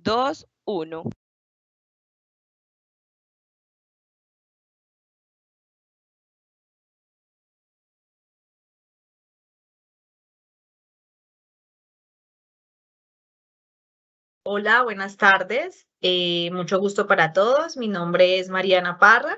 2, 1. Hola, buenas tardes. Mucho gusto para todos. Mi nombre es Mariana Parra.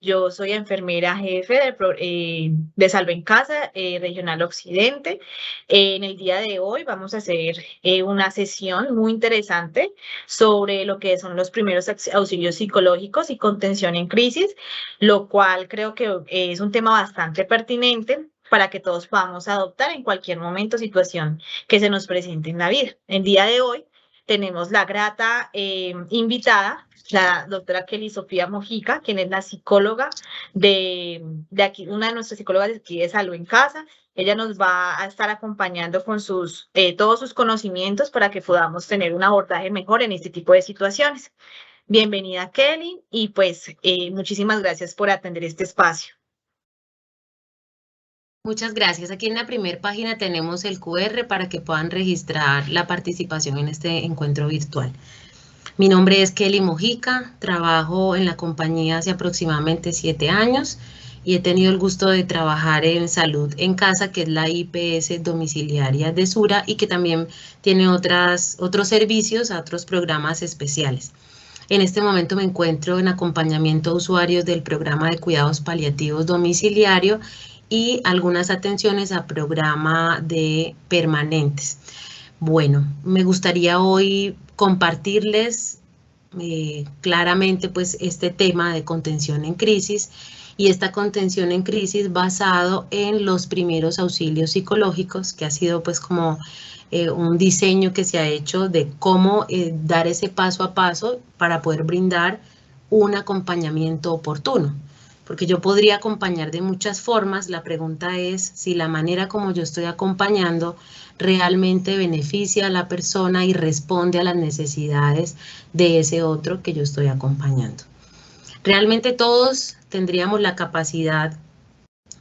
Yo soy enfermera jefe de Salva en Casa, Regional Occidente. En el día de hoy vamos a hacer una sesión muy interesante sobre lo que son los primeros auxilios psicológicos y contención en crisis, lo cual creo que es un tema bastante pertinente para que todos podamos adoptar en cualquier momento, situación que se nos presente en la vida. El día de hoy tenemos la grata invitada, la doctora Kelly Sofía Mojica, quien es la psicóloga de aquí, una de nuestras psicólogas de aquí de Salud en Casa. Ella nos va a estar acompañando con todos sus conocimientos para que podamos tener un abordaje mejor en este tipo de situaciones. Bienvenida, Kelly, y pues muchísimas gracias por atender este espacio. Muchas gracias. Aquí en la primera página tenemos el QR para que puedan registrar la participación en este encuentro virtual. Mi nombre es Kelly Mojica, trabajo en la compañía hace aproximadamente 7 años y he tenido el gusto de trabajar en Salud en Casa, que es la IPS domiciliaria de Sura y que también tiene otros servicios, otros programas especiales. En este momento me encuentro en acompañamiento a usuarios del programa de cuidados paliativos domiciliario y algunas atenciones a programa de permanentes. Bueno, me gustaría hoy compartirles claramente pues este tema de contención en crisis y esta contención en crisis basado en los primeros auxilios psicológicos, que ha sido pues como un diseño que se ha hecho de cómo dar ese paso a paso para poder brindar un acompañamiento oportuno. Porque yo podría acompañar de muchas formas, la pregunta es si la manera como yo estoy acompañando realmente beneficia a la persona y responde a las necesidades de ese otro que yo estoy acompañando. Realmente todos tendríamos la capacidad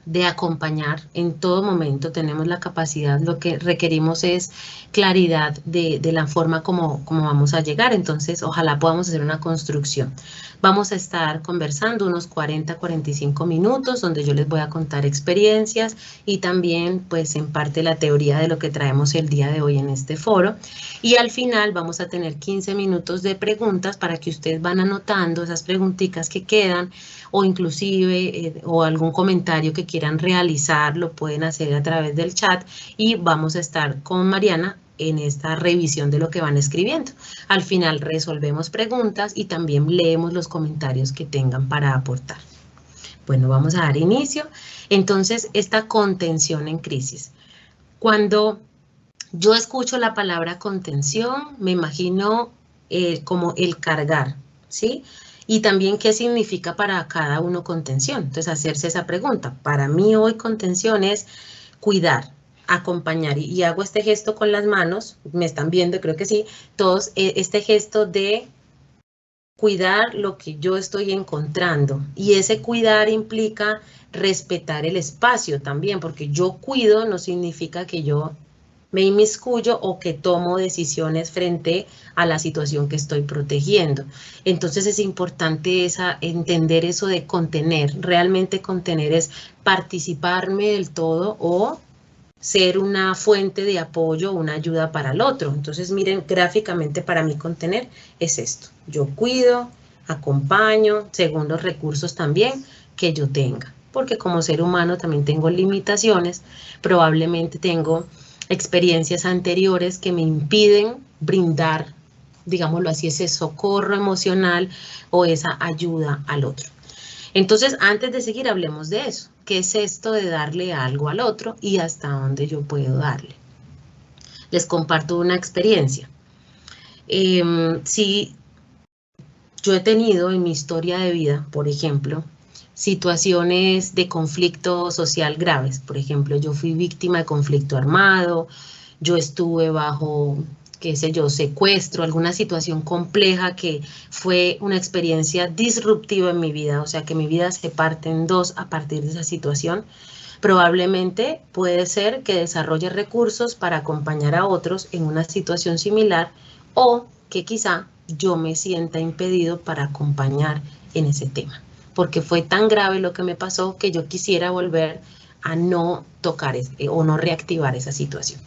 de acompañar en todo momento, tenemos la capacidad, lo que requerimos es claridad de la forma como vamos a llegar, entonces ojalá podamos hacer una construcción. Vamos a estar conversando unos 40-45 minutos donde yo les voy a contar experiencias y también pues en parte la teoría de lo que traemos el día de hoy en este foro y al final vamos a tener 15 minutos de preguntas para que ustedes van anotando esas preguntitas que quedan o inclusive o algún comentario que quieran realizar, lo pueden hacer a través del chat y vamos a estar con Mariana en esta revisión de lo que van escribiendo. Al final resolvemos preguntas y también leemos los comentarios que tengan para aportar. Bueno, vamos a dar inicio. Entonces, esta contención en crisis. Cuando yo escucho la palabra contención, me imagino como el cargar, ¿sí? Y también qué significa para cada uno contención. Entonces, hacerse esa pregunta. Para mí hoy contención es cuidar, acompañar. Y hago este gesto con las manos, me están viendo, creo que sí, todos, este gesto de cuidar lo que yo estoy encontrando. Y ese cuidar implica respetar el espacio también, porque yo cuido no significa que yo me inmiscuyo o que tomo decisiones frente a la situación que estoy protegiendo. Entonces es importante entender eso de contener. Realmente contener es participarme del todo o ser una fuente de apoyo, una ayuda para el otro. Entonces miren, gráficamente para mí contener es esto. Yo cuido, acompaño, según los recursos también que yo tenga. Porque como ser humano también tengo limitaciones, probablemente tengo experiencias anteriores que me impiden brindar, digámoslo así, ese socorro emocional o esa ayuda al otro. Entonces, antes de seguir, hablemos de eso. ¿Qué es esto de darle algo al otro y hasta dónde yo puedo darle? Les comparto una experiencia. Si yo he tenido en mi historia de vida, por ejemplo, situaciones de conflicto social graves. Por ejemplo, yo fui víctima de conflicto armado, yo estuve bajo, qué sé yo, secuestro, alguna situación compleja que fue una experiencia disruptiva en mi vida, o sea que mi vida se parte en dos a partir de esa situación. Probablemente puede ser que desarrolle recursos para acompañar a otros en una situación similar o que quizá yo me sienta impedido para acompañar en ese tema, porque fue tan grave lo que me pasó que yo quisiera volver a no tocar o no reactivar esa situación.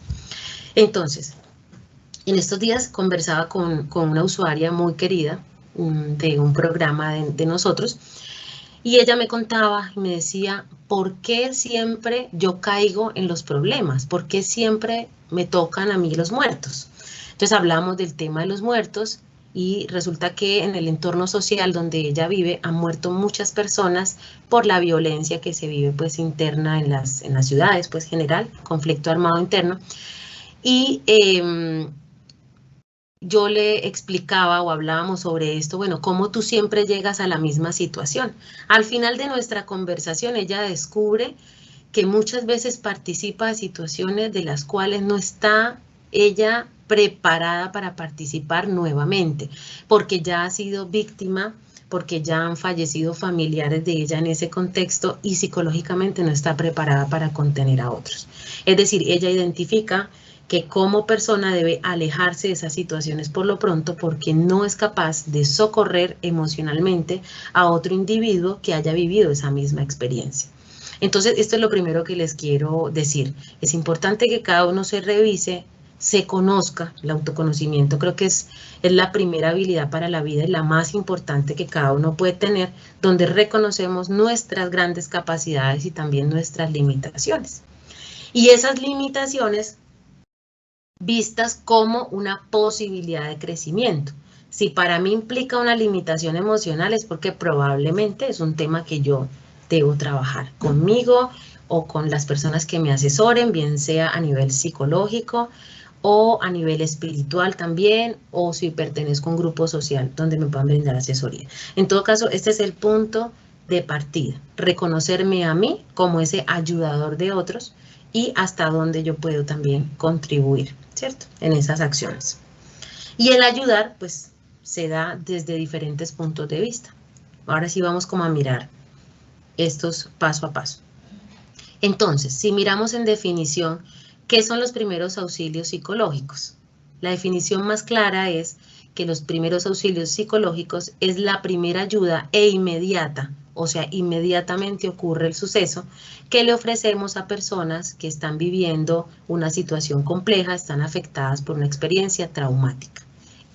Entonces, en estos días conversaba con una usuaria muy querida de un programa de nosotros, y ella me contaba y me decía, ¿por qué siempre yo caigo en los problemas? ¿Por qué siempre me tocan a mí los muertos? Entonces hablamos del tema de los muertos y resulta que en el entorno social donde ella vive han muerto muchas personas por la violencia que se vive pues interna en las ciudades, pues general, conflicto armado interno. Y yo le explicaba o hablábamos sobre esto, bueno, cómo tú siempre llegas a la misma situación. Al final de nuestra conversación, ella descubre que muchas veces participa de situaciones de las cuales no está ella preparada para participar nuevamente, porque ya ha sido víctima, porque ya han fallecido familiares de ella en ese contexto y psicológicamente no está preparada para contener a otros. Es decir, ella identifica que como persona debe alejarse de esas situaciones por lo pronto porque no es capaz de socorrer emocionalmente a otro individuo que haya vivido esa misma experiencia. Entonces, esto es lo primero que les quiero decir. Es importante que cada uno se revise, se conozca. El autoconocimiento creo que es la primera habilidad para la vida y la más importante que cada uno puede tener, donde reconocemos nuestras grandes capacidades y también nuestras limitaciones. Y esas limitaciones vistas como una posibilidad de crecimiento. Si para mí implica una limitación emocional es porque probablemente es un tema que yo debo trabajar conmigo o con las personas que me asesoren, bien sea a nivel psicológico o a nivel espiritual también, o si pertenezco a un grupo social donde me puedan brindar asesoría. En todo caso, este es el punto de partida, reconocerme a mí como ese ayudador de otros y hasta dónde yo puedo también contribuir, ¿cierto? En esas acciones. Y el ayudar, pues, se da desde diferentes puntos de vista. Ahora sí vamos como a mirar estos paso a paso. Entonces, si miramos en definición, ¿qué son los primeros auxilios psicológicos? La definición más clara es que los primeros auxilios psicológicos es la primera ayuda e inmediata, o sea, inmediatamente ocurre el suceso que le ofrecemos a personas que están viviendo una situación compleja, están afectadas por una experiencia traumática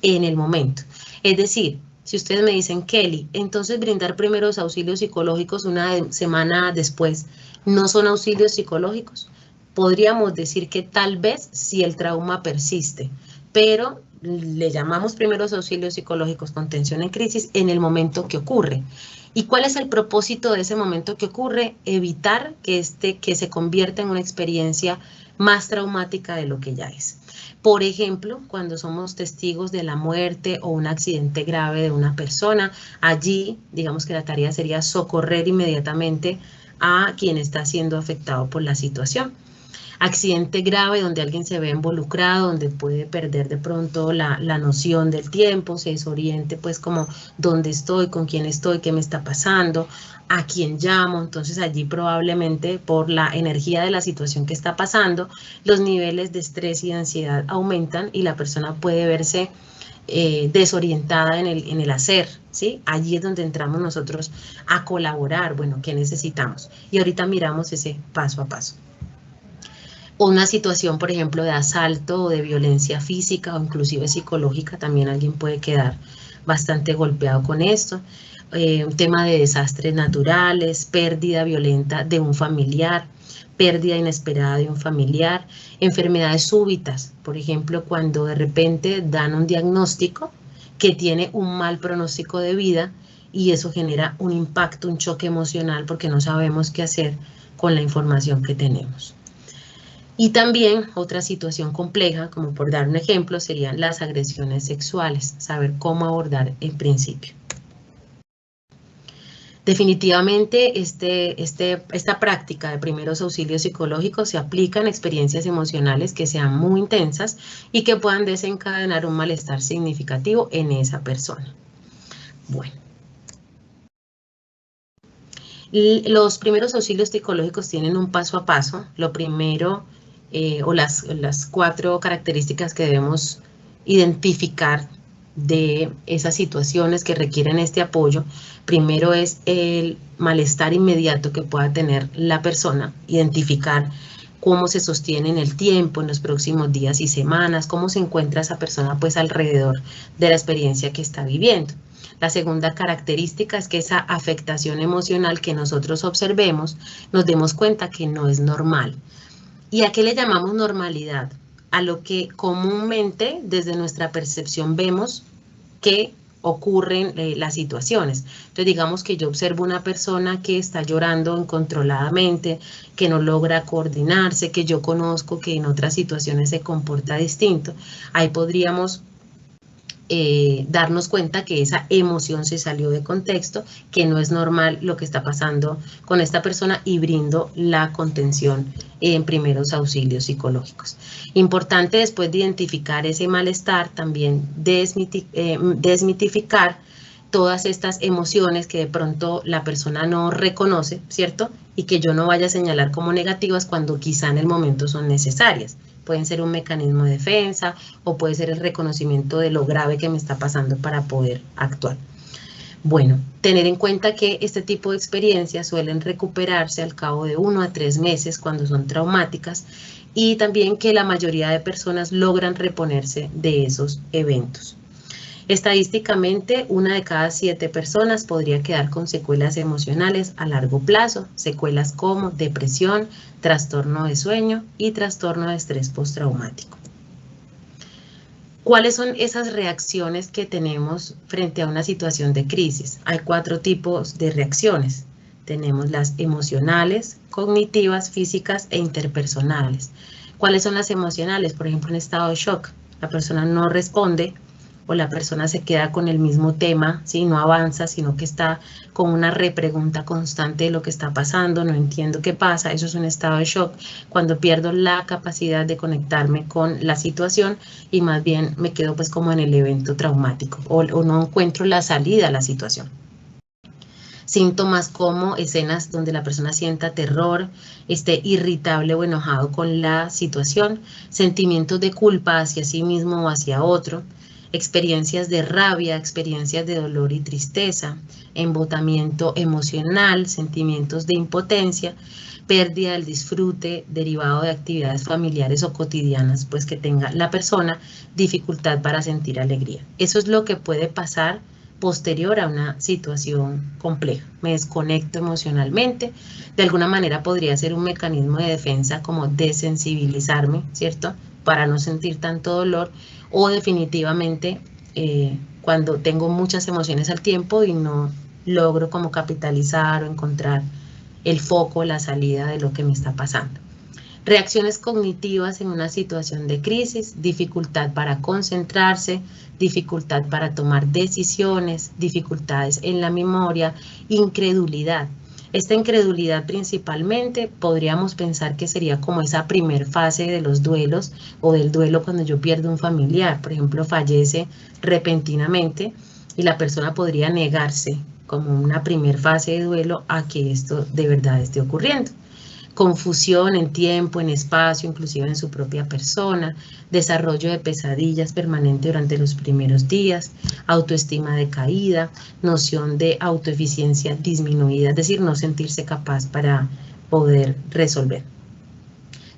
en el momento. Es decir, si ustedes me dicen, Kelly, entonces brindar primeros auxilios psicológicos una semana después, ¿no son auxilios psicológicos? Podríamos decir que tal vez si el trauma persiste, pero le llamamos primeros auxilios psicológicos contención en crisis en el momento que ocurre. ¿Y cuál es el propósito de ese momento que ocurre? Evitar que se convierta en una experiencia más traumática de lo que ya es. Por ejemplo, cuando somos testigos de la muerte o un accidente grave de una persona, allí digamos que la tarea sería socorrer inmediatamente a quien está siendo afectado por la situación. Accidente grave donde alguien se ve involucrado, donde puede perder de pronto la noción del tiempo, se desoriente pues como dónde estoy, con quién estoy, qué me está pasando, a quién llamo. Entonces allí probablemente por la energía de la situación que está pasando, los niveles de estrés y de ansiedad aumentan y la persona puede verse desorientada en el hacer, ¿sí? Allí es donde entramos nosotros a colaborar, bueno, ¿qué necesitamos? Y ahorita miramos ese paso a paso. O una situación, por ejemplo, de asalto o de violencia física o inclusive psicológica, también alguien puede quedar bastante golpeado con esto. Un tema de desastres naturales, pérdida violenta de un familiar, pérdida inesperada de un familiar, enfermedades súbitas, por ejemplo, cuando de repente dan un diagnóstico que tiene un mal pronóstico de vida y eso genera un impacto, un choque emocional porque no sabemos qué hacer con la información que tenemos. Y también otra situación compleja, como por dar un ejemplo, serían las agresiones sexuales, saber cómo abordar en principio. Definitivamente esta práctica de primeros auxilios psicológicos se aplica en experiencias emocionales que sean muy intensas y que puedan desencadenar un malestar significativo en esa persona. Bueno. Los primeros auxilios psicológicos tienen un paso a paso. Lo primero, o las 4 características que debemos identificar de esas situaciones que requieren este apoyo, primero es el malestar inmediato que pueda tener la persona, identificar cómo se sostiene en el tiempo, en los próximos días y semanas, cómo se encuentra esa persona pues alrededor de la experiencia que está viviendo. La segunda característica es que esa afectación emocional que nosotros observemos, nos demos cuenta que no es normal. ¿Y a qué le llamamos normalidad? A lo que comúnmente desde nuestra percepción vemos que ocurren las situaciones. Entonces digamos que yo observo una persona que está llorando incontroladamente, que no logra coordinarse, que yo conozco que en otras situaciones se comporta distinto. Ahí podríamos darnos cuenta que esa emoción se salió de contexto, que no es normal lo que está pasando con esta persona y brindo la contención en primeros auxilios psicológicos. Importante después de identificar ese malestar, también desmitificar todas estas emociones que de pronto la persona no reconoce, ¿cierto? Y que yo no vaya a señalar como negativas cuando quizá en el momento son necesarias. Pueden ser un mecanismo de defensa o puede ser el reconocimiento de lo grave que me está pasando para poder actuar. Bueno, tener en cuenta que este tipo de experiencias suelen recuperarse al cabo de 1 a 3 meses cuando son traumáticas y también que la mayoría de personas logran reponerse de esos eventos. Estadísticamente, 1 de cada 7 personas podría quedar con secuelas emocionales a largo plazo, secuelas como depresión, trastorno de sueño y trastorno de estrés postraumático. ¿Cuáles son esas reacciones que tenemos frente a una situación de crisis? Hay 4 tipos de reacciones. Tenemos las emocionales, cognitivas, físicas e interpersonales. ¿Cuáles son las emocionales? Por ejemplo, en estado de shock, la persona no responde o la persona se queda con el mismo tema, ¿sí? No avanza, sino que está con una repregunta constante de lo que está pasando, no entiendo qué pasa, eso es un estado de shock, cuando pierdo la capacidad de conectarme con la situación y más bien me quedo pues como en el evento traumático o no encuentro la salida a la situación. Síntomas como escenas donde la persona sienta terror, esté irritable o enojado con la situación, sentimientos de culpa hacia sí mismo o hacia otro, experiencias de rabia, experiencias de dolor y tristeza, embotamiento emocional, sentimientos de impotencia, pérdida del disfrute derivado de actividades familiares o cotidianas, pues que tenga la persona dificultad para sentir alegría. Eso es lo que puede pasar posterior a una situación compleja. Me desconecto emocionalmente, de alguna manera podría ser un mecanismo de defensa como desensibilizarme, ¿cierto? Para no sentir tanto dolor, o definitivamente cuando tengo muchas emociones al tiempo y no logro como capitalizar o encontrar el foco, la salida de lo que me está pasando. Reacciones cognitivas en una situación de crisis, dificultad para concentrarse, dificultad para tomar decisiones, dificultades en la memoria, incredulidad. Esta incredulidad principalmente podríamos pensar que sería como esa primer fase de los duelos o del duelo cuando yo pierdo un familiar, por ejemplo, fallece repentinamente y la persona podría negarse como una primer fase de duelo a que esto de verdad esté ocurriendo. Confusión en tiempo, en espacio, inclusive en su propia persona, desarrollo de pesadillas permanente durante los primeros días, autoestima decaída, noción de autoeficiencia disminuida, es decir, no sentirse capaz para poder resolver.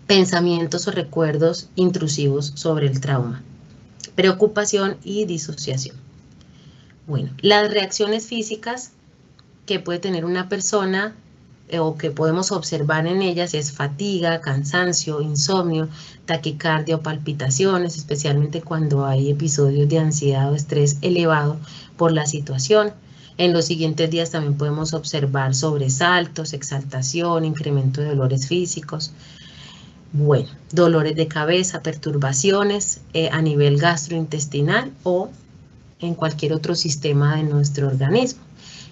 Pensamientos o recuerdos intrusivos sobre el trauma, preocupación y disociación. Bueno, las reacciones físicas que puede tener una persona o que podemos observar en ellas es fatiga, cansancio, insomnio, taquicardia o palpitaciones, especialmente cuando hay episodios de ansiedad o estrés elevado por la situación. En los siguientes días también podemos observar sobresaltos, exaltación, incremento de dolores físicos. Bueno, dolores de cabeza, perturbaciones a nivel gastrointestinal o en cualquier otro sistema de nuestro organismo.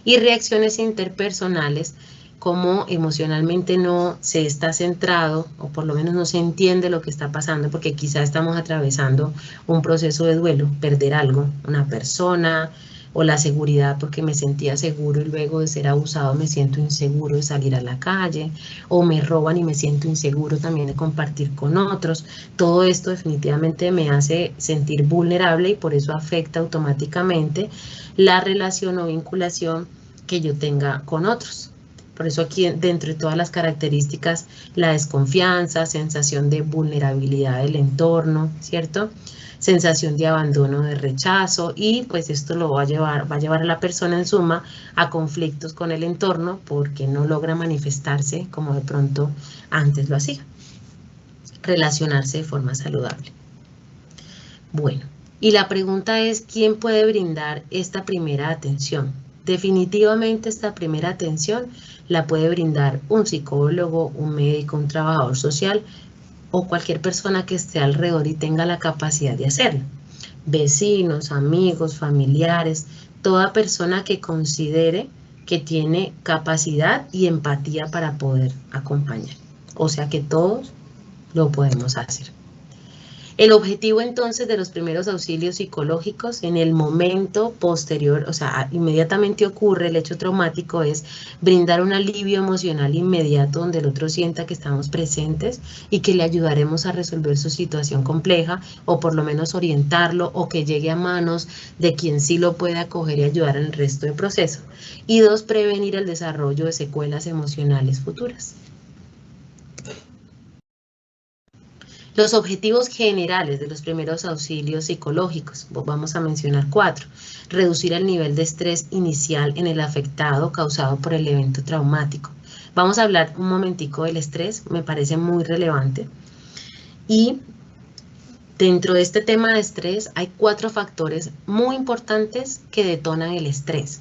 Y reacciones interpersonales, como emocionalmente no se está centrado o por lo menos no se entiende lo que está pasando porque quizá estamos atravesando un proceso de duelo, perder algo, una persona, o la seguridad porque me sentía seguro y luego de ser abusado me siento inseguro de salir a la calle, o me roban y me siento inseguro también de compartir con otros. Todo esto definitivamente me hace sentir vulnerable y por eso afecta automáticamente la relación o vinculación que yo tenga con otros. Por eso aquí dentro de todas las características, la desconfianza, sensación de vulnerabilidad del entorno, ¿cierto? Sensación de abandono, de rechazo, y pues esto lo va a llevar a la persona en suma a conflictos con el entorno porque no logra manifestarse como de pronto antes lo hacía. Relacionarse de forma saludable. Bueno, y la pregunta es, ¿quién puede brindar esta primera atención? Definitivamente esta primera atención la puede brindar un psicólogo, un médico, un trabajador social o cualquier persona que esté alrededor y tenga la capacidad de hacerlo. Vecinos, amigos, familiares, toda persona que considere que tiene capacidad y empatía para poder acompañar. O sea que todos lo podemos hacer. El objetivo entonces de los primeros auxilios psicológicos en el momento posterior, o sea, inmediatamente ocurre el hecho traumático, es brindar un alivio emocional inmediato donde el otro sienta que estamos presentes y que le ayudaremos a resolver su situación compleja o por lo menos orientarlo o que llegue a manos de quien sí lo puede acoger y ayudar en el resto del proceso. Y dos, prevenir el desarrollo de secuelas emocionales futuras. Los objetivos generales de los primeros auxilios psicológicos, vamos a mencionar 4. Reducir el nivel de estrés inicial en el afectado causado por el evento traumático. Vamos a hablar un momentico del estrés, me parece muy relevante. Y dentro de este tema de estrés hay 4 factores muy importantes que detonan el estrés.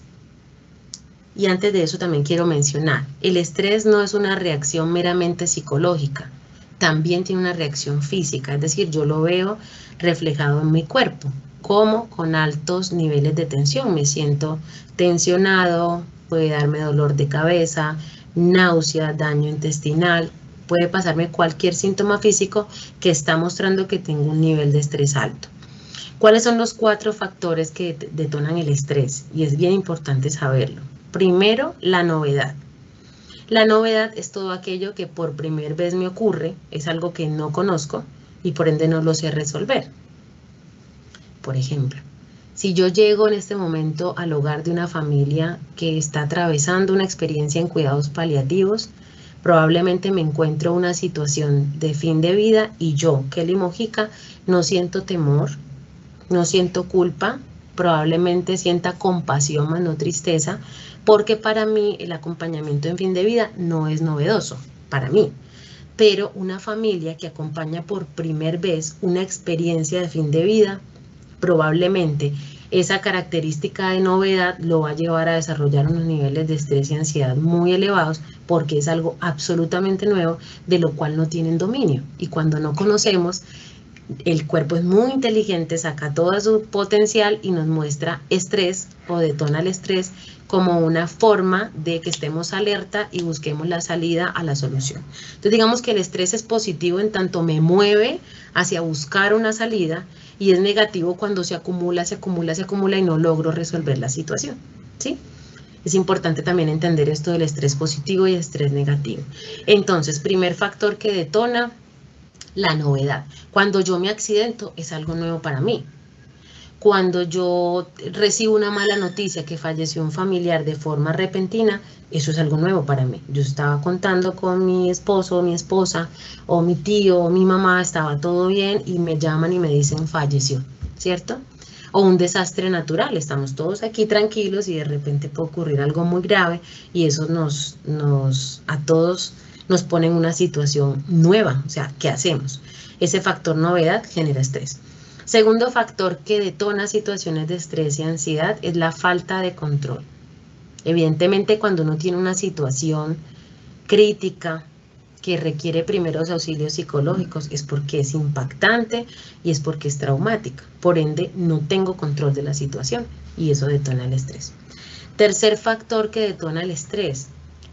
Y antes de eso también quiero mencionar, el estrés no es una reacción meramente psicológica, también tiene una reacción física, es decir, yo lo veo reflejado en mi cuerpo, como con altos niveles de tensión, me siento tensionado, puede darme dolor de cabeza, náusea, daño intestinal, puede pasarme cualquier síntoma físico que está mostrando que tengo un nivel de estrés alto. ¿Cuáles son los 4 factores que detonan el estrés? Y es bien importante saberlo. Primero, la novedad. La novedad es todo aquello que por primera vez me ocurre, es algo que no conozco y por ende no lo sé resolver. Por ejemplo, si yo llego en este momento al hogar de una familia que está atravesando una experiencia en cuidados paliativos, probablemente me encuentro en una situación de fin de vida y yo, Kelly Mojica, no siento temor, no siento culpa, probablemente sienta compasión más no tristeza, porque para mí el acompañamiento en fin de vida no es novedoso, para mí. Pero una familia que acompaña por primera vez una experiencia de fin de vida, probablemente esa característica de novedad lo va a llevar a desarrollar unos niveles de estrés y ansiedad muy elevados porque es algo absolutamente nuevo de lo cual no tienen dominio. Y cuando no conocemos, el cuerpo es muy inteligente, saca todo su potencial y nos muestra estrés o detona el estrés como una forma de que estemos alerta y busquemos la salida a la solución. Entonces digamos que el estrés es positivo en tanto me mueve hacia buscar una salida y es negativo cuando se acumula y no logro resolver la situación, ¿sí? Es importante también entender esto del estrés positivo y estrés negativo. Entonces, primer factor que detona, la novedad. Cuando yo me accidento es algo nuevo para mí. Cuando yo recibo una mala noticia que falleció un familiar de forma repentina, eso es algo nuevo para mí. Yo estaba contando con mi esposo, mi esposa, o mi tío, o mi mamá, estaba todo bien y me llaman y me dicen falleció, ¿cierto? O un desastre natural, estamos todos aquí tranquilos y de repente puede ocurrir algo muy grave y eso a todos nos pone en una situación nueva, o sea, ¿qué hacemos? Ese factor novedad genera estrés. Segundo factor que detona situaciones de estrés y ansiedad es la falta de control. Evidentemente, cuando uno tiene una situación crítica que requiere primeros auxilios psicológicos es porque es impactante y es porque es traumática. Por ende, no tengo control de la situación y eso detona el estrés. Tercer factor que detona el estrés,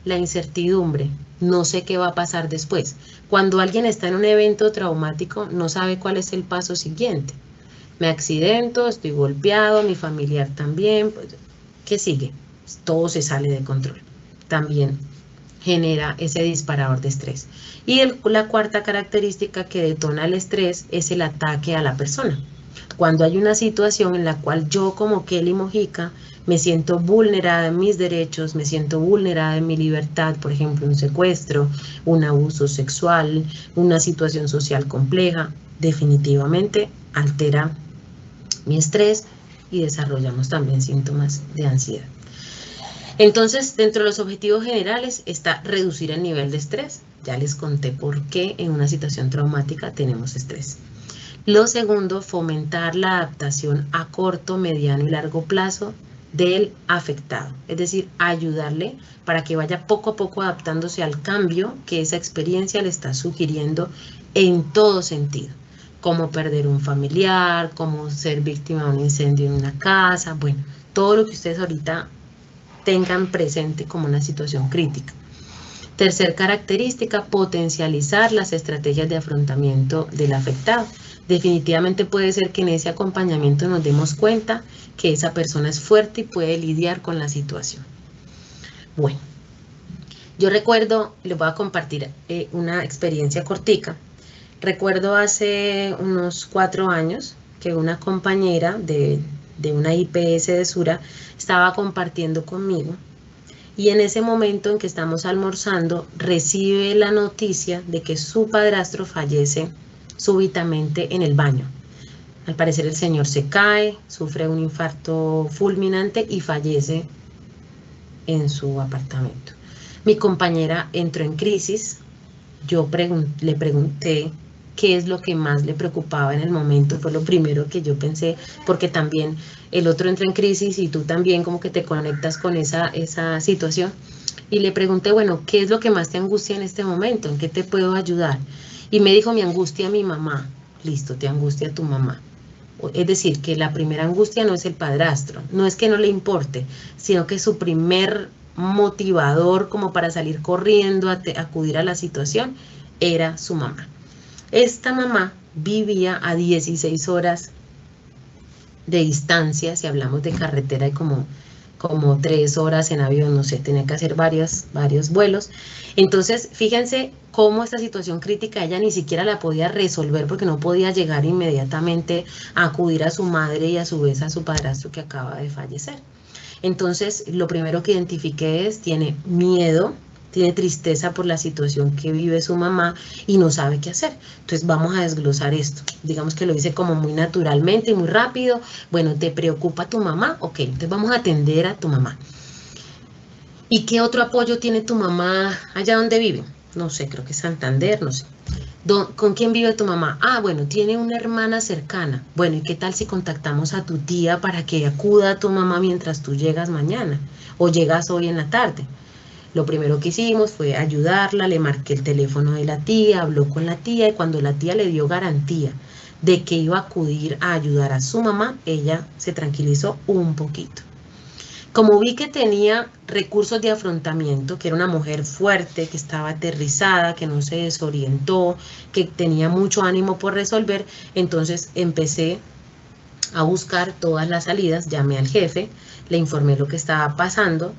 la incertidumbre. No sé qué va a pasar después. Cuando alguien está en un evento traumático, no sabe cuál es el paso siguiente. Me accidento, estoy golpeado, mi familiar también. Pues, ¿qué sigue? Todo se sale de control. También genera ese disparador de estrés. Y la cuarta característica que detona el estrés es el ataque a la persona. Cuando hay una situación en la cual yo como Kelly Mojica me siento vulnerada en mis derechos, me siento vulnerada en mi libertad, por ejemplo, un secuestro, un abuso sexual, una situación social compleja, definitivamente altera mi estrés y desarrollamos también síntomas de ansiedad. Entonces, dentro de los objetivos generales está reducir el nivel de estrés. Ya les conté por qué en una situación traumática tenemos estrés. Lo segundo, fomentar la adaptación a corto, mediano y largo plazo del afectado. Es decir, ayudarle para que vaya poco a poco adaptándose al cambio que esa experiencia le está sugiriendo en todo sentido. Como perder un familiar, como ser víctima de un incendio en una casa, bueno, todo lo que ustedes ahorita tengan presente como una situación crítica. Tercer característica, potencializar las estrategias de afrontamiento del afectado. Definitivamente puede ser que en ese acompañamiento nos demos cuenta que esa persona es fuerte y puede lidiar con la situación. Bueno, yo recuerdo, les voy a compartir una experiencia cortica. Recuerdo hace unos 4 años que una compañera de una IPS de Sura estaba compartiendo conmigo y en ese momento en que estamos almorzando recibe la noticia de que su padrastro fallece súbitamente en el baño. Al parecer el señor se cae, sufre un infarto fulminante y fallece en su apartamento. Mi compañera entró en crisis, yo le pregunté qué es lo que más le preocupaba en el momento, fue lo primero que yo pensé, porque también el otro entra en crisis y tú también como que te conectas con esa situación. Y le pregunté, bueno, ¿qué es lo que más te angustia en este momento? ¿En qué te puedo ayudar? Y me dijo, mi angustia mi mamá. Listo, te angustia tu mamá. Es decir, que la primera angustia no es el padrastro, no es que no le importe, sino que su primer motivador como para salir corriendo a acudir a la situación era su mamá. Esta mamá vivía a 16 horas de distancia, si hablamos de carretera, y como 3 horas en avión, no sé, tenía que hacer varios vuelos. Entonces, fíjense cómo esta situación crítica ella ni siquiera la podía resolver porque no podía llegar inmediatamente a acudir a su madre y a su vez a su padrastro que acaba de fallecer. Entonces, lo primero que identifiqué es, tiene miedo, tiene tristeza por la situación que vive su mamá y no sabe qué hacer. Entonces vamos a desglosar esto. Digamos que lo hice como muy naturalmente y muy rápido. Bueno, ¿te preocupa tu mamá? Ok, entonces vamos a atender a tu mamá. ¿Y qué otro apoyo tiene tu mamá allá donde vive? No sé, creo que es Santander, no sé. ¿Con quién vive tu mamá? Ah, bueno, tiene una hermana cercana. Bueno, ¿y qué tal si contactamos a tu tía para que acuda a tu mamá mientras tú llegas mañana o llegas hoy en la tarde? Lo primero que hicimos fue ayudarla, le marqué el teléfono de la tía, habló con la tía y cuando la tía le dio garantía de que iba a acudir a ayudar a su mamá, ella se tranquilizó un poquito. Como vi que tenía recursos de afrontamiento, que era una mujer fuerte, que estaba aterrizada, que no se desorientó, que tenía mucho ánimo por resolver, entonces empecé a buscar todas las salidas, llamé al jefe, le informé lo que estaba pasando,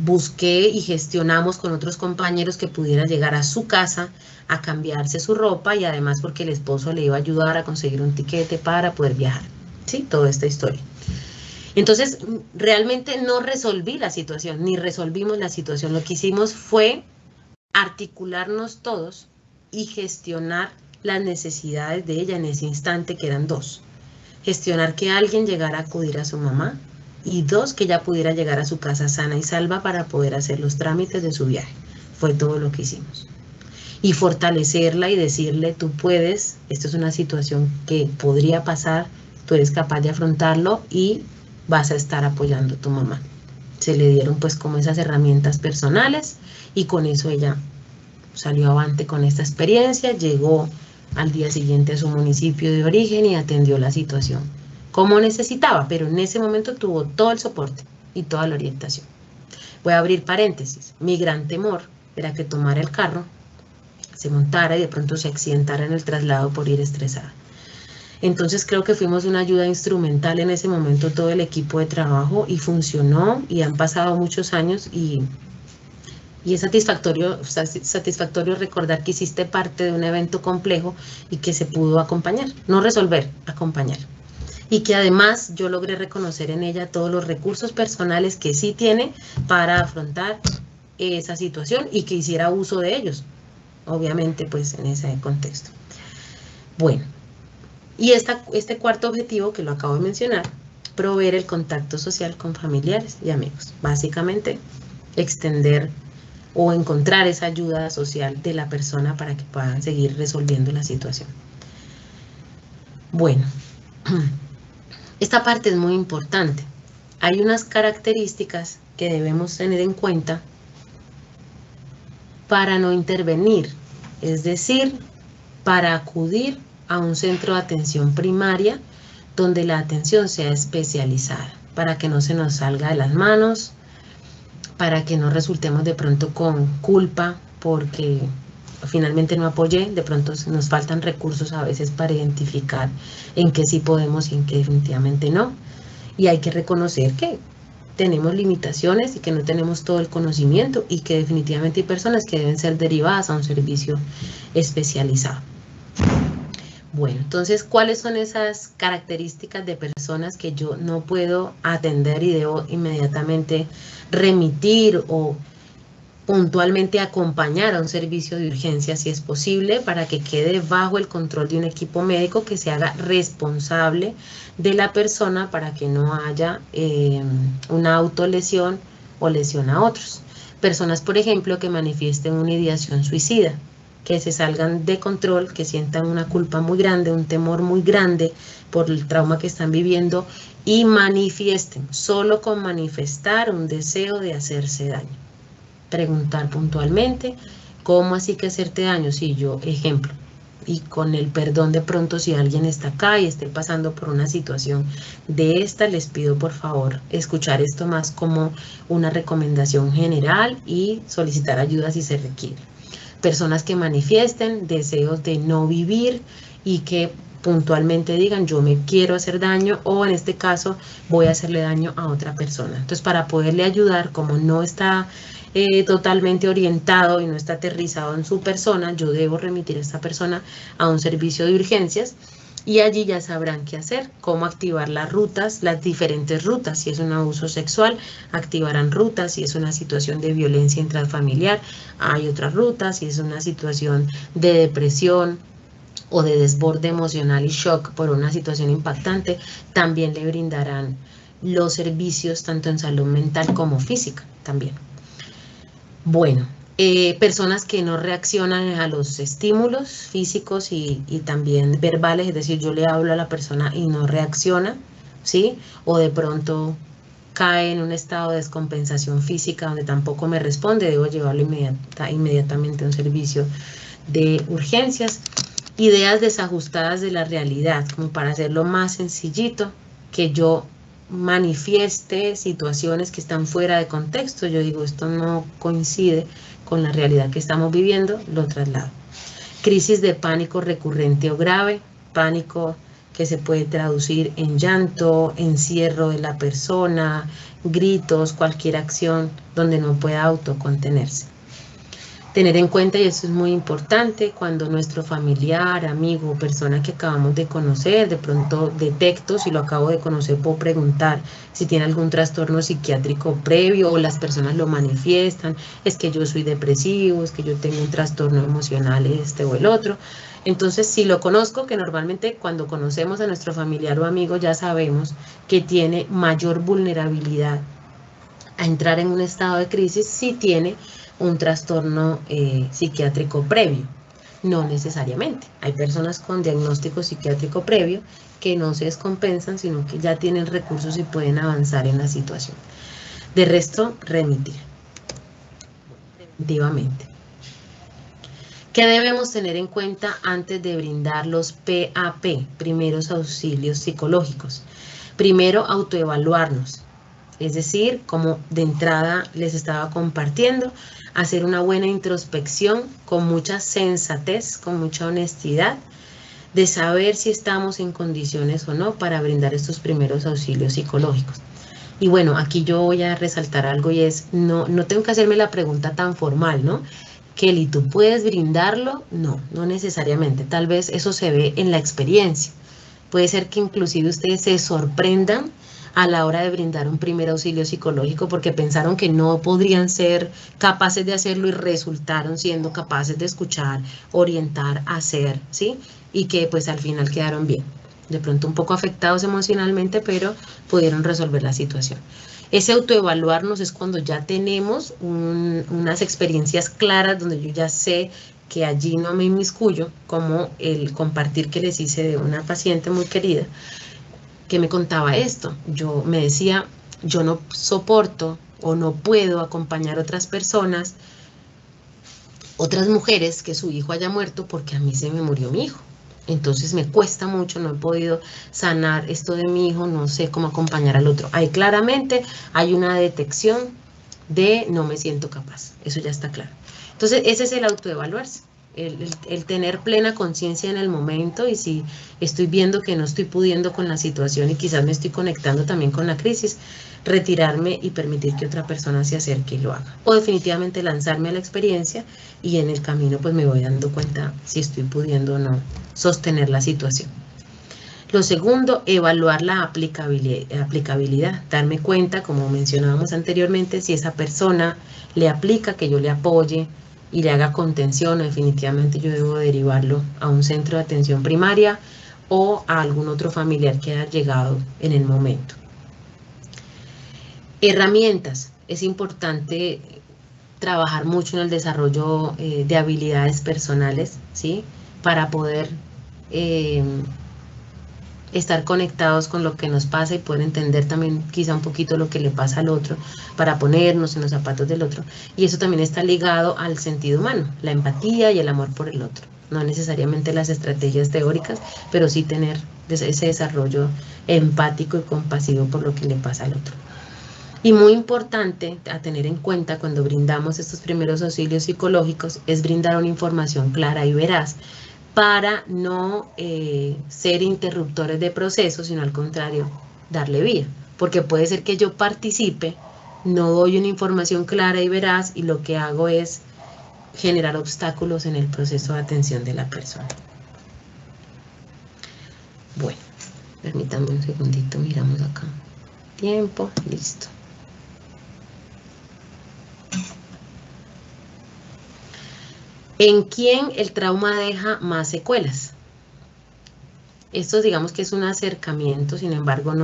busqué y gestionamos con otros compañeros que pudiera llegar a su casa a cambiarse su ropa y además porque el esposo le iba a ayudar a conseguir un tiquete para poder viajar. ¿Sí? Toda esta historia. Entonces, realmente no resolví la situación, ni resolvimos la situación. Lo que hicimos fue articularnos todos y gestionar las necesidades de ella en ese instante, que eran 2. Gestionar que alguien llegara a acudir a su mamá y 2, que ella pudiera llegar a su casa sana y salva para poder hacer los trámites de su viaje. Fue todo lo que hicimos. Y fortalecerla y decirle, tú puedes, esto es una situación que podría pasar, tú eres capaz de afrontarlo y vas a estar apoyando a tu mamá. Se le dieron pues como esas herramientas personales y con eso ella salió avante con esta experiencia, llegó al día siguiente a su municipio de origen y atendió la situación como necesitaba, pero en ese momento tuvo todo el soporte y toda la orientación. Voy a abrir paréntesis. Mi gran temor era que tomara el carro, se montara y de pronto se accidentara en el traslado por ir estresada. Entonces creo que fuimos una ayuda instrumental en ese momento todo el equipo de trabajo y funcionó y han pasado muchos años y es satisfactorio recordar que hiciste parte de un evento complejo y que se pudo acompañar, no resolver, acompañar. Y que además yo logré reconocer en ella todos los recursos personales que sí tiene para afrontar esa situación y que hiciera uso de ellos, obviamente pues en ese contexto. Bueno, y este cuarto objetivo que lo acabo de mencionar, proveer el contacto social con familiares y amigos. Básicamente, extender o encontrar esa ayuda social de la persona para que puedan seguir resolviendo la situación. Bueno, esta parte es muy importante. Hay unas características que debemos tener en cuenta para no intervenir, es decir, para acudir a un centro de atención primaria donde la atención sea especializada, para que no se nos salga de las manos, para que no resultemos de pronto con culpa porque finalmente no apoyé, de pronto nos faltan recursos a veces para identificar en qué sí podemos y en qué definitivamente no. Y hay que reconocer que tenemos limitaciones y que no tenemos todo el conocimiento y que definitivamente hay personas que deben ser derivadas a un servicio especializado. Bueno, entonces, ¿cuáles son esas características de personas que yo no puedo atender y debo inmediatamente remitir o puntualmente acompañar a un servicio de urgencia si es posible para que quede bajo el control de un equipo médico que se haga responsable de la persona para que no haya una autolesión o lesión a otros? Personas, por ejemplo, que manifiesten una ideación suicida, que se salgan de control, que sientan una culpa muy grande, un temor muy grande por el trauma que están viviendo y manifiesten, solo con manifestar un deseo de hacerse daño. Preguntar puntualmente, ¿cómo así que hacerte daño? Si yo, ejemplo, y con el perdón de pronto si alguien está acá y esté pasando por una situación de esta, les pido por favor escuchar esto más como una recomendación general y solicitar ayuda si se requiere. Personas que manifiesten deseos de no vivir y que puntualmente digan yo me quiero hacer daño o en este caso voy a hacerle daño a otra persona. Entonces para poderle ayudar, como no está totalmente orientado y no está aterrizado en su persona, yo debo remitir a esta persona a un servicio de urgencias y allí ya sabrán qué hacer, cómo activar las rutas, las diferentes rutas. Si es un abuso sexual, activarán rutas. Si es una situación de violencia intrafamiliar, hay otras rutas. Si es una situación de depresión o de desborde emocional y shock por una situación impactante, también le brindarán los servicios tanto en salud mental como física también. Bueno, personas que no reaccionan a los estímulos físicos y también verbales, es decir, yo le hablo a la persona y no reacciona, ¿sí? O de pronto cae en un estado de descompensación física donde tampoco me responde, debo llevarlo inmediatamente a un servicio de urgencias. Ideas desajustadas de la realidad, como para hacerlo más sencillito, que yo manifieste situaciones que están fuera de contexto. Yo digo, esto no coincide con la realidad que estamos viviendo, lo traslado. Crisis de pánico recurrente o grave, pánico que se puede traducir en llanto, encierro de la persona, gritos, cualquier acción donde no pueda autocontenerse. Tener en cuenta, y eso es muy importante, cuando nuestro familiar, amigo, persona que acabamos de conocer, de pronto detecto, si lo acabo de conocer, puedo preguntar si tiene algún trastorno psiquiátrico previo o las personas lo manifiestan, es que yo soy depresivo, es que yo tengo un trastorno emocional este o el otro. Entonces, si lo conozco, que normalmente cuando conocemos a nuestro familiar o amigo ya sabemos que tiene mayor vulnerabilidad a entrar en un estado de crisis, si tiene un trastorno psiquiátrico previo. No necesariamente. Hay personas con diagnóstico psiquiátrico previo que no se descompensan, sino que ya tienen recursos y pueden avanzar en la situación. De resto, remitir. Preventivamente. ¿Qué debemos tener en cuenta antes de brindar los PAP, primeros auxilios psicológicos? Primero, autoevaluarnos. Es decir, como de entrada les estaba compartiendo, hacer una buena introspección con mucha sensatez, con mucha honestidad, de saber si estamos en condiciones o no para brindar estos primeros auxilios psicológicos. Y bueno, aquí yo voy a resaltar algo y es, no tengo que hacerme la pregunta tan formal, ¿no? Kelly, ¿tú puedes brindarlo? No, no necesariamente. Tal vez eso se ve en la experiencia. Puede ser que inclusive ustedes se sorprendan a la hora de brindar un primer auxilio psicológico porque pensaron que no podrían ser capaces de hacerlo y resultaron siendo capaces de escuchar, orientar, hacer, ¿sí? Y que pues al final quedaron bien. De pronto un poco afectados emocionalmente, pero pudieron resolver la situación. Ese autoevaluarnos es cuando ya tenemos unas experiencias claras donde yo ya sé que allí no me inmiscuyo, como el compartir que les hice de una paciente muy querida que me contaba esto. Yo me decía, yo no soporto o no puedo acompañar a otras personas, otras mujeres que su hijo haya muerto porque a mí se me murió mi hijo. Entonces me cuesta mucho, no he podido sanar esto de mi hijo, no sé cómo acompañar al otro. Ahí claramente hay una detección de no me siento capaz, eso ya está claro. Entonces ese es el autoevaluarse, el tener plena conciencia en el momento y si estoy viendo que no estoy pudiendo con la situación y quizás me estoy conectando también con la crisis, retirarme y permitir que otra persona se acerque y lo haga. O definitivamente lanzarme a la experiencia y en el camino pues me voy dando cuenta si estoy pudiendo o no sostener la situación. Lo segundo, evaluar la aplicabilidad, darme cuenta, como mencionábamos anteriormente, si esa persona le aplica que yo le apoye y le haga contención, o definitivamente yo debo derivarlo a un centro de atención primaria o a algún otro familiar que haya llegado en el momento. Herramientas, es importante trabajar mucho en el desarrollo de habilidades personales, ¿sí? Para poder estar conectados con lo que nos pasa y poder entender también quizá un poquito lo que le pasa al otro, para ponernos en los zapatos del otro. Y eso también está ligado al sentido humano, la empatía y el amor por el otro. No necesariamente las estrategias teóricas, pero sí tener ese desarrollo empático y compasivo por lo que le pasa al otro. Y muy importante a tener en cuenta cuando brindamos estos primeros auxilios psicológicos es brindar una información clara y veraz para no ser interruptores de procesos, sino al contrario, darle vía. Porque puede ser que yo participe, no doy una información clara y veraz y lo que hago es generar obstáculos en el proceso de atención de la persona. Bueno, permítanme un segundito, miramos acá. Tiempo, listo. ¿En quién el trauma deja más secuelas? Esto digamos que es un acercamiento, sin embargo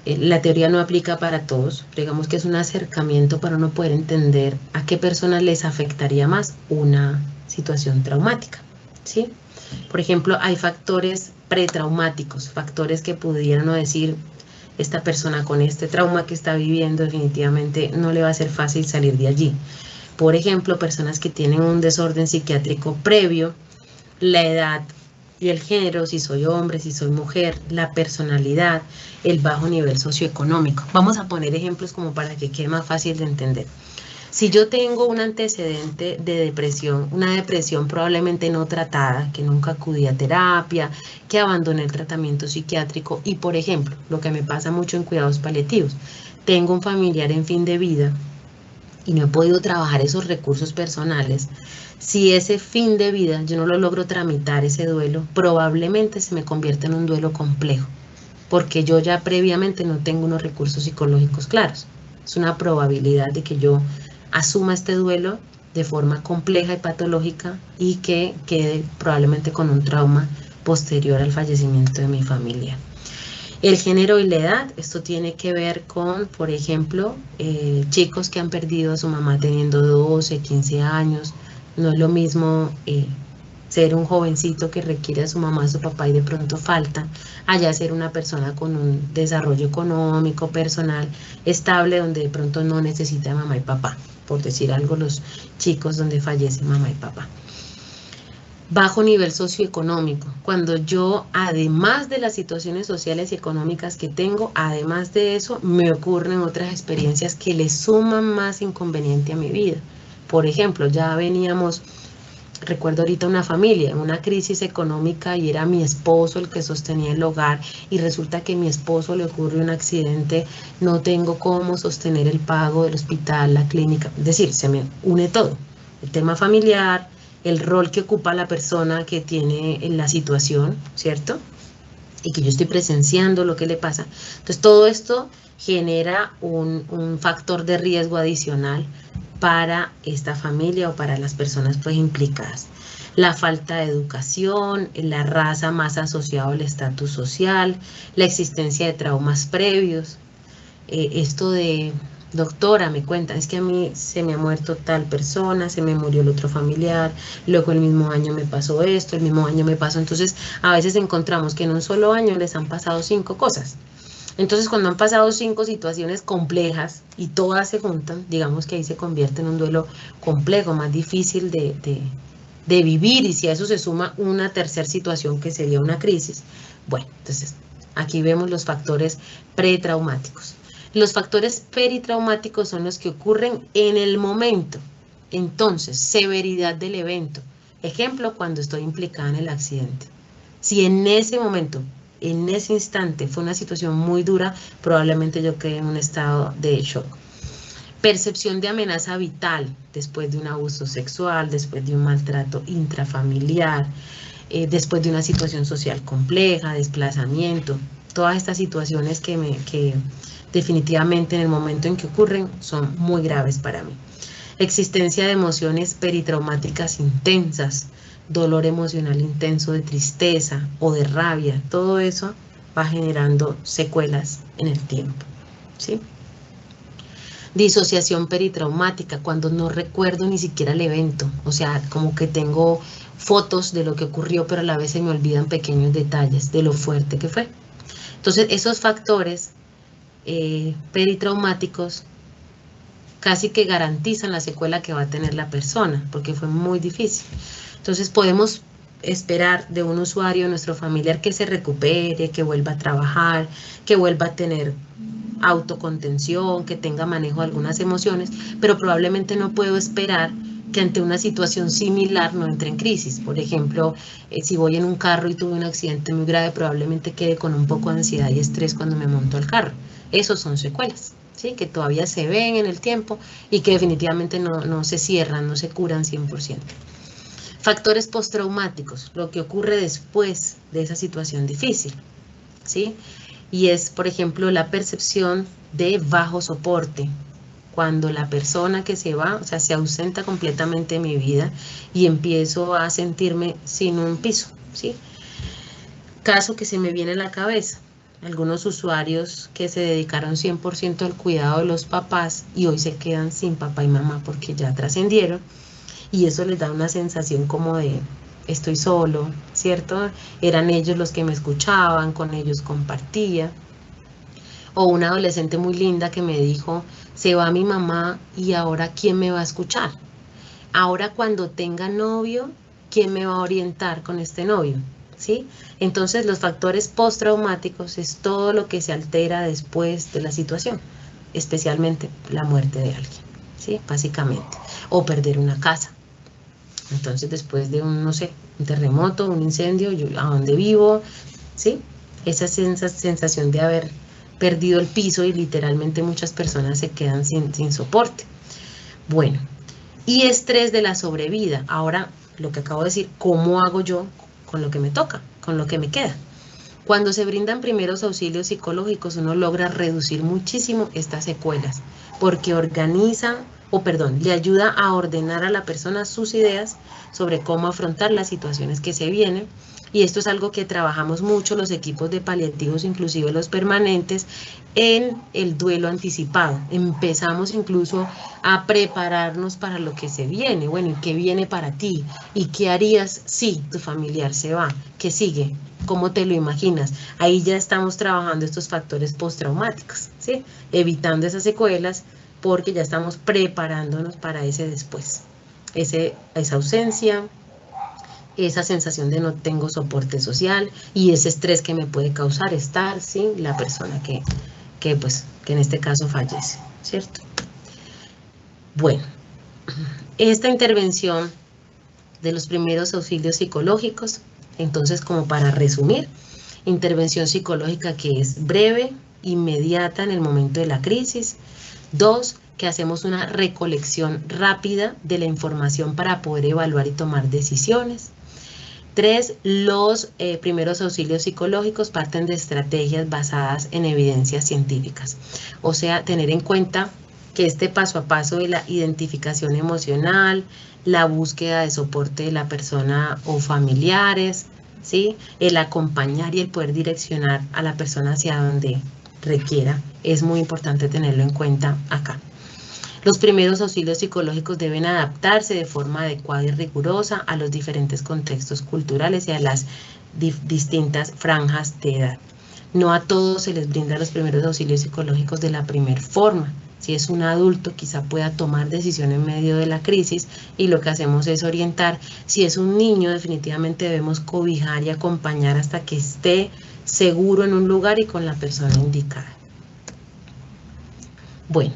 la teoría no aplica para todos, pero digamos que es un acercamiento para uno poder entender a qué personas les afectaría más una situación traumática, ¿sí? Por ejemplo, hay factores pretraumáticos, factores que pudieran decir, esta persona con este trauma que está viviendo definitivamente no le va a ser fácil salir de allí. Por ejemplo, personas que tienen un desorden psiquiátrico previo, la edad y el género, si soy hombre, si soy mujer, la personalidad, el bajo nivel socioeconómico. Vamos a poner ejemplos como para que quede más fácil de entender. Si yo tengo un antecedente de depresión, una depresión probablemente no tratada, que nunca acudí a terapia, que abandoné el tratamiento psiquiátrico y, por ejemplo, lo que me pasa mucho en cuidados paliativos, tengo un familiar en fin de vida y no he podido trabajar esos recursos personales, si ese fin de vida yo no lo logro tramitar, ese duelo, probablemente se me convierta en un duelo complejo, porque yo ya previamente no tengo unos recursos psicológicos claros. Es una probabilidad de que yo asuma este duelo de forma compleja y patológica y que quede probablemente con un trauma posterior al fallecimiento de mi familia. El género y la edad, esto tiene que ver con, por ejemplo, chicos que han perdido a su mamá teniendo 12, 15 años. No es lo mismo ser un jovencito que requiere a su mamá, a su papá y de pronto falta, allá ser una persona con un desarrollo económico, personal, estable, donde de pronto no necesita mamá y papá, por decir algo, los chicos donde fallecen mamá y papá. Bajo nivel socioeconómico, cuando yo, además de las situaciones sociales y económicas que tengo, además de eso, me ocurren otras experiencias que le suman más inconveniente a mi vida. Por ejemplo, ya veníamos recuerdo ahorita una familia, una crisis económica y era mi esposo el que sostenía el hogar y resulta que a mi esposo le ocurre un accidente, no tengo cómo sostener el pago del hospital, la clínica, es decir, se me une todo, el tema familiar, el rol que ocupa la persona que tiene en la situación, ¿cierto? Y que yo estoy presenciando lo que le pasa. Entonces todo esto genera un factor de riesgo adicional para esta familia o para las personas pues implicadas. La falta de educación, la raza más asociada al estatus social, la existencia de traumas previos, esto de, doctora, me cuentan, es que a mí se me ha muerto tal persona, se me murió el otro familiar, luego el mismo año me pasó esto, el mismo año me pasó, entonces a veces encontramos que en un solo año les han pasado 5 cosas. Entonces, cuando han pasado 5 situaciones complejas y todas se juntan, digamos que ahí se convierte en un duelo complejo, más difícil de vivir, y si a eso se suma una tercera situación que sería una crisis, bueno, entonces aquí vemos los factores pretraumáticos. Los factores peritraumáticos son los que ocurren en el momento. Entonces, severidad del evento. Ejemplo, cuando estoy implicada en el accidente. Si en ese momento, en ese instante, fue una situación muy dura, probablemente yo quedé en un estado de shock. Percepción de amenaza vital después de un abuso sexual, después de un maltrato intrafamiliar, después de una situación social compleja, desplazamiento. Todas estas situaciones que definitivamente en el momento en que ocurren son muy graves para mí. Existencia de emociones peritraumáticas intensas, dolor emocional intenso de tristeza o de rabia, todo eso va generando secuelas en el tiempo, ¿sí? Disociación peritraumática, cuando no recuerdo ni siquiera el evento, o sea, como que tengo fotos de lo que ocurrió, pero a la vez se me olvidan pequeños detalles de lo fuerte que fue. Entonces, esos factores peritraumáticos casi que garantizan la secuela que va a tener la persona, porque fue muy difícil. Entonces podemos esperar de un usuario, nuestro familiar, que se recupere, que vuelva a trabajar, que vuelva a tener autocontención, que tenga manejo de algunas emociones, pero probablemente no puedo esperar que ante una situación similar no entre en crisis. Por ejemplo, si voy en un carro y tuve un accidente muy grave, probablemente quede con un poco de ansiedad y estrés cuando me monto al carro. Esos son secuelas, ¿sí? Que todavía se ven en el tiempo y que definitivamente no se cierran, no se curan 100%. Factores postraumáticos, lo que ocurre después de esa situación difícil, ¿sí? Y es, por ejemplo, la percepción de bajo soporte, cuando la persona que se va, o sea, se ausenta completamente de mi vida y empiezo a sentirme sin un piso, ¿sí? Caso que se me viene a la cabeza, algunos usuarios que se dedicaron 100% al cuidado de los papás y hoy se quedan sin papá y mamá porque ya trascendieron, y eso les da una sensación como de estoy solo, ¿cierto? Eran ellos los que me escuchaban, con ellos compartía. O una adolescente muy linda que me dijo, se va mi mamá y ahora ¿quién me va a escuchar? Ahora cuando tenga novio, ¿quién me va a orientar con este novio? ¿Sí? Entonces los factores postraumáticos es todo lo que se altera después de la situación, especialmente la muerte de alguien, ¿sí? Básicamente, o perder una casa. Entonces después de un, no sé, un terremoto, un incendio, yo a donde vivo, ¿sí? Esa sensación de haber perdido el piso y literalmente muchas personas se quedan sin soporte. Bueno, y estrés de la sobrevida. Ahora, lo que acabo de decir, ¿cómo hago yo con lo que me toca, con lo que me queda? Cuando se brindan primeros auxilios psicológicos, uno logra reducir muchísimo estas secuelas, porque le ayuda a ordenar a la persona sus ideas sobre cómo afrontar las situaciones que se vienen. Y esto es algo que trabajamos mucho los equipos de paliativos, inclusive los permanentes, en el duelo anticipado. Empezamos incluso a prepararnos para lo que se viene. Bueno, ¿y qué viene para ti? ¿Y qué harías si tu familiar se va? ¿Qué sigue? ¿Cómo te lo imaginas? Ahí ya estamos trabajando estos factores postraumáticos, ¿sí? Evitando esas secuelas porque ya estamos preparándonos para ese después. Esa ausencia, esa sensación de no tengo soporte social y ese estrés que me puede causar estar sin la persona que en este caso fallece, ¿cierto? Bueno, esta intervención de los primeros auxilios psicológicos. Entonces, como para resumir, intervención psicológica que es breve, inmediata en el momento de la crisis. 2, que hacemos una recolección rápida de la información para poder evaluar y tomar decisiones. 3, los primeros auxilios psicológicos parten de estrategias basadas en evidencias científicas. O sea, tener en cuenta que este paso a paso de la identificación emocional, la búsqueda de soporte de la persona o familiares, ¿sí? El acompañar y el poder direccionar a la persona hacia donde requiera, es muy importante tenerlo en cuenta acá. Los primeros auxilios psicológicos deben adaptarse de forma adecuada y rigurosa a los diferentes contextos culturales y a las distintas franjas de edad. No a todos se les brinda los primeros auxilios psicológicos de la primera forma. Si es un adulto, quizá pueda tomar decisión en medio de la crisis y lo que hacemos es orientar. Si es un niño, definitivamente debemos cobijar y acompañar hasta que esté seguro en un lugar y con la persona indicada. Bueno,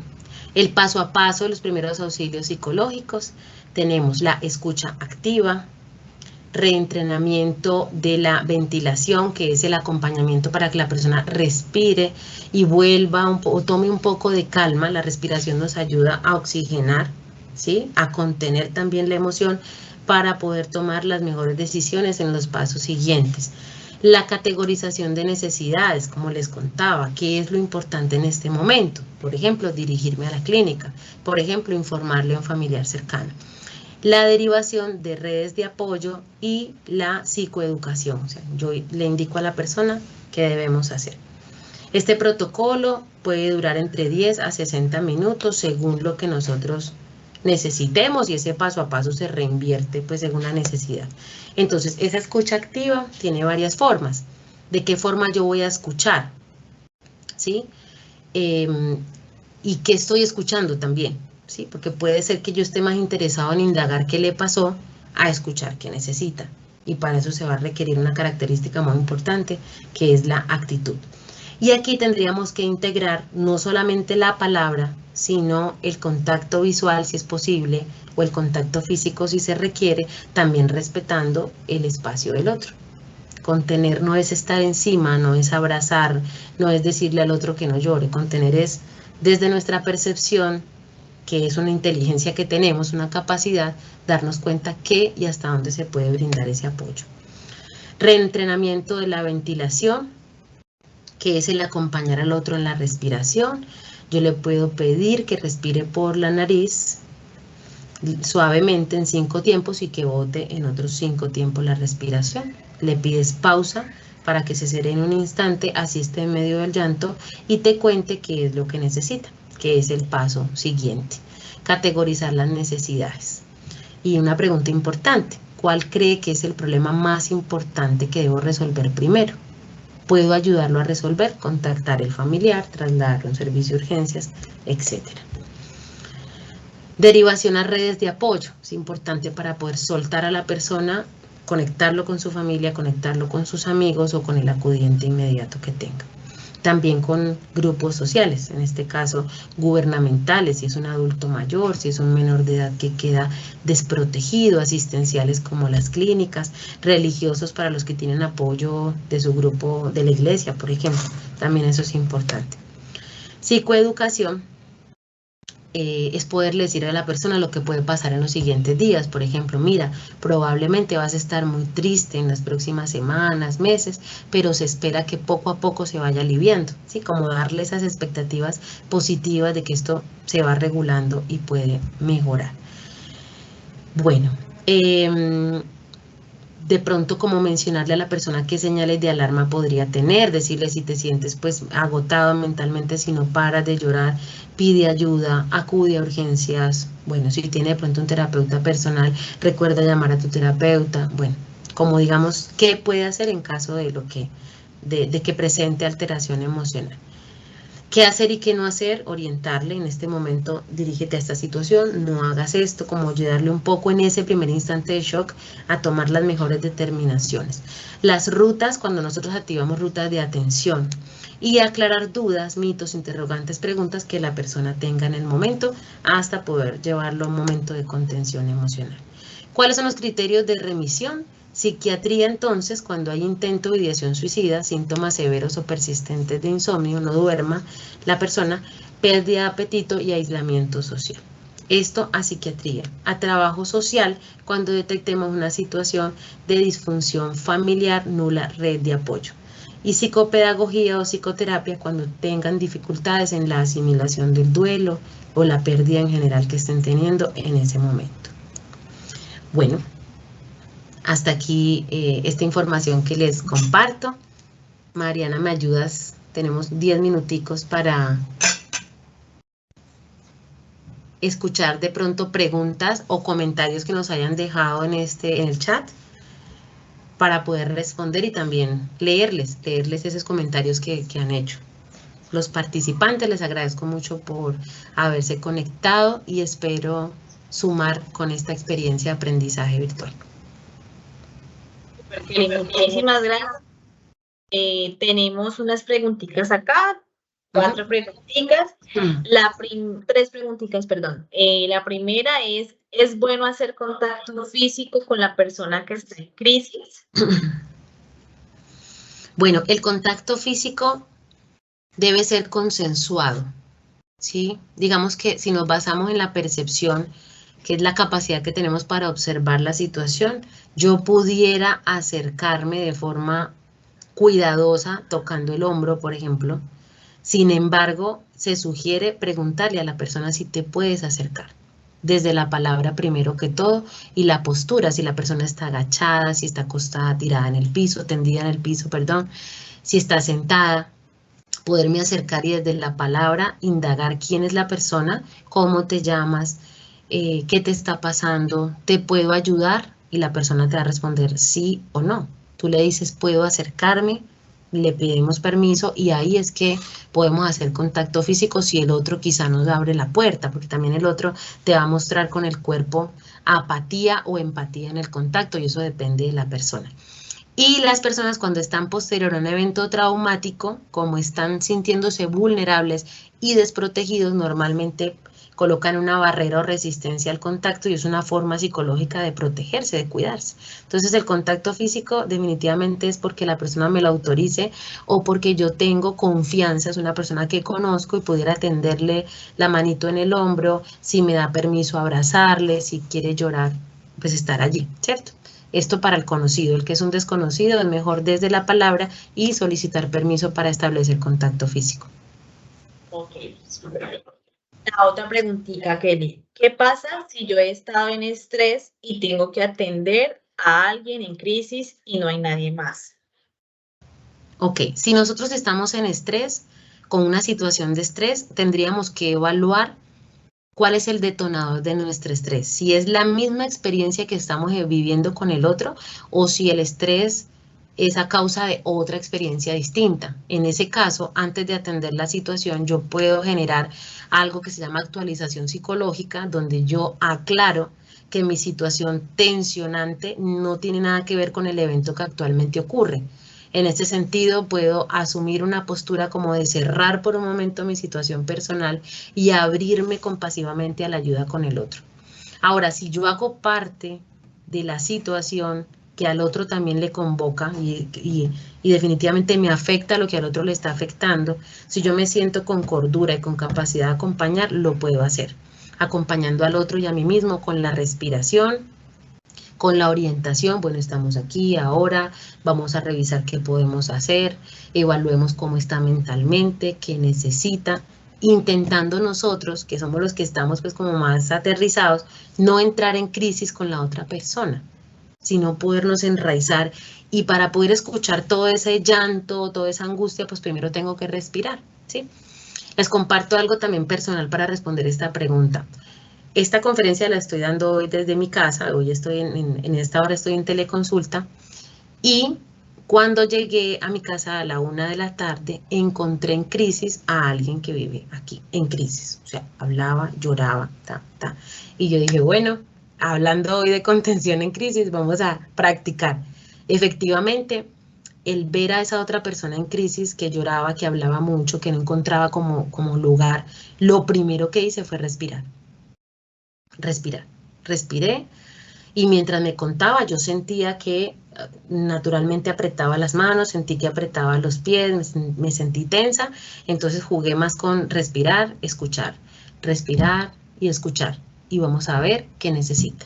el paso a paso de los primeros auxilios psicológicos, tenemos la escucha activa, reentrenamiento de la ventilación, que es el acompañamiento para que la persona respire y vuelva o tome un poco de calma. La respiración nos ayuda a oxigenar, ¿sí? A contener también la emoción para poder tomar las mejores decisiones en los pasos siguientes. La categorización de necesidades, como les contaba, ¿qué es lo importante en este momento? Por ejemplo, dirigirme a la clínica. Por ejemplo, informarle a un familiar cercano. La derivación de redes de apoyo y la psicoeducación. O sea, yo le indico a la persona qué debemos hacer. Este protocolo puede durar entre 10 a 60 minutos según lo que nosotros necesitemos y ese paso a paso se reinvierte pues según la necesidad. Entonces, esa escucha activa tiene varias formas. ¿De qué forma yo voy a escuchar? ¿Sí? ¿Y qué estoy escuchando también? ¿Sí? Porque puede ser que yo esté más interesado en indagar qué le pasó a escuchar qué necesita. Y para eso se va a requerir una característica muy importante, que es la actitud. Y aquí tendríamos que integrar no solamente la palabra, sino el contacto visual si es posible, o el contacto físico si se requiere, también respetando el espacio del otro. Contener no es estar encima, no es abrazar, no es decirle al otro que no llore. Contener es desde nuestra percepción, que es una inteligencia que tenemos, una capacidad, darnos cuenta qué y hasta dónde se puede brindar ese apoyo. Reentrenamiento de la ventilación, que es el acompañar al otro en la respiración. Yo le puedo pedir que respire por la nariz suavemente en 5 tiempos y que bote en otros 5 tiempos la respiración. Le pides pausa para que se serene un instante, así esté en medio del llanto y te cuente qué es lo que necesita, que es el paso siguiente. Categorizar las necesidades. Y una pregunta importante, ¿cuál cree que es el problema más importante que debo resolver primero? Puedo ayudarlo a resolver, contactar al familiar, trasladarlo a un servicio de urgencias, etc. Derivación a redes de apoyo. Es importante para poder soltar a la persona, conectarlo con su familia, conectarlo con sus amigos o con el acudiente inmediato que tenga. También con grupos sociales, en este caso gubernamentales, si es un adulto mayor, si es un menor de edad que queda desprotegido, asistenciales como las clínicas, religiosos para los que tienen apoyo de su grupo de la iglesia, por ejemplo, también eso es importante. Psicoeducación es poderle decir a la persona lo que puede pasar en los siguientes días. Por ejemplo, mira, probablemente vas a estar muy triste en las próximas semanas, meses, pero se espera que poco a poco se vaya aliviando, ¿sí? Como darle esas expectativas positivas de que esto se va regulando y puede mejorar. Bueno, de pronto como mencionarle a la persona qué señales de alarma podría tener, decirle si te sientes pues agotado mentalmente, si no paras de llorar, pide ayuda, acude a urgencias. Bueno, si tiene de pronto un terapeuta personal, recuerda llamar a tu terapeuta. Bueno, como digamos, ¿qué puede hacer en caso de que presente alteración emocional? ¿Qué hacer y qué no hacer? Orientarle en este momento, dirígete a esta situación, no hagas esto, como ayudarle un poco en ese primer instante de shock a tomar las mejores determinaciones. Las rutas, cuando nosotros activamos rutas de atención y aclarar dudas, mitos, interrogantes, preguntas que la persona tenga en el momento hasta poder llevarlo a un momento de contención emocional. ¿Cuáles son los criterios de remisión? Psiquiatría, entonces, cuando hay intento de ideación suicida, síntomas severos o persistentes de insomnio, no duerma la persona, pérdida de apetito y aislamiento social. Esto a psiquiatría. A trabajo social, cuando detectemos una situación de disfunción familiar, nula red de apoyo. Y psicopedagogía o psicoterapia, cuando tengan dificultades en la asimilación del duelo o la pérdida en general que estén teniendo en ese momento. Bueno, hasta aquí esta información que les comparto. Mariana, ¿me ayudas? Tenemos 10 minuticos para escuchar de pronto preguntas o comentarios que nos hayan dejado en el chat para poder responder y también leerles esos comentarios que han hecho. Los participantes, les agradezco mucho por haberse conectado y espero sumar con esta experiencia de aprendizaje virtual. Muchísimas gracias. Tenemos unas preguntitas acá, 4 preguntitas. Tres preguntitas, perdón. La primera ¿es bueno hacer contacto físico con la persona que está en crisis? Bueno, el contacto físico debe ser consensuado, ¿sí? Digamos que si nos basamos en la percepción, que es la capacidad que tenemos para observar la situación, yo pudiera acercarme de forma cuidadosa, tocando el hombro, por ejemplo. Sin embargo, se sugiere preguntarle a la persona si te puedes acercar, desde la palabra primero que todo, y la postura, si la persona está agachada, si está acostada, tirada en el piso, tendida en el piso, perdón, si está sentada, poderme acercar y desde la palabra indagar quién es la persona, cómo te llamas, qué te está pasando, te puedo ayudar, y la persona te va a responder sí o no. Tú le dices, puedo acercarme, le pedimos permiso y ahí es que podemos hacer contacto físico si el otro quizá nos abre la puerta, porque también el otro te va a mostrar con el cuerpo apatía o empatía en el contacto y eso depende de la persona. Y las personas cuando están posterior a un evento traumático, como están sintiéndose vulnerables y desprotegidos, normalmente colocan una barrera o resistencia al contacto y es una forma psicológica de protegerse, de cuidarse. Entonces el contacto físico definitivamente es porque la persona me lo autorice o porque yo tengo confianza, es una persona que conozco y pudiera tenderle la manito en el hombro, si me da permiso abrazarle, si quiere llorar, pues estar allí, ¿cierto? Esto para el conocido, el que es un desconocido, es mejor desde la palabra y solicitar permiso para establecer contacto físico. Ok, la otra preguntita, Kelly. ¿Qué pasa si yo he estado en estrés y tengo que atender a alguien en crisis y no hay nadie más? Ok, si nosotros estamos en estrés, con una situación de estrés, tendríamos que evaluar cuál es el detonador de nuestro estrés. Si es la misma experiencia que estamos viviendo con el otro o si el estrés es a causa de otra experiencia distinta. En ese caso, antes de atender la situación, yo puedo generar algo que se llama actualización psicológica, donde yo aclaro que mi situación tensionante no tiene nada que ver con el evento que actualmente ocurre. En este sentido, puedo asumir una postura como de cerrar por un momento mi situación personal y abrirme compasivamente a la ayuda con el otro. Ahora, si yo hago parte de la situación que al otro también le convoca y definitivamente me afecta lo que al otro le está afectando, si yo me siento con cordura y con capacidad de acompañar, lo puedo hacer, acompañando al otro y a mí mismo con la respiración, con la orientación, bueno, estamos aquí, ahora, vamos a revisar qué podemos hacer, evaluemos cómo está mentalmente, qué necesita, intentando nosotros, que somos los que estamos pues como más aterrizados, no entrar en crisis con la otra persona, sino podernos enraizar y para poder escuchar todo ese llanto, toda esa angustia, pues primero tengo que respirar, ¿sí? Les comparto algo también personal para responder esta pregunta. Esta conferencia la estoy dando hoy desde mi casa, hoy estoy en esta hora estoy en teleconsulta y cuando llegué a mi casa a la 1 de la tarde encontré en crisis a alguien que vive aquí, en crisis, o sea, hablaba, lloraba, y yo dije, bueno, hablando hoy de contención en crisis, vamos a practicar. Efectivamente, el ver a esa otra persona en crisis que lloraba, que hablaba mucho, que no encontraba como lugar, lo primero que hice fue respirar. Respiré Y mientras me contaba, yo sentía que naturalmente apretaba las manos, sentí que apretaba los pies, me sentí tensa, entonces jugué más con respirar y escuchar. Y vamos a ver qué necesita.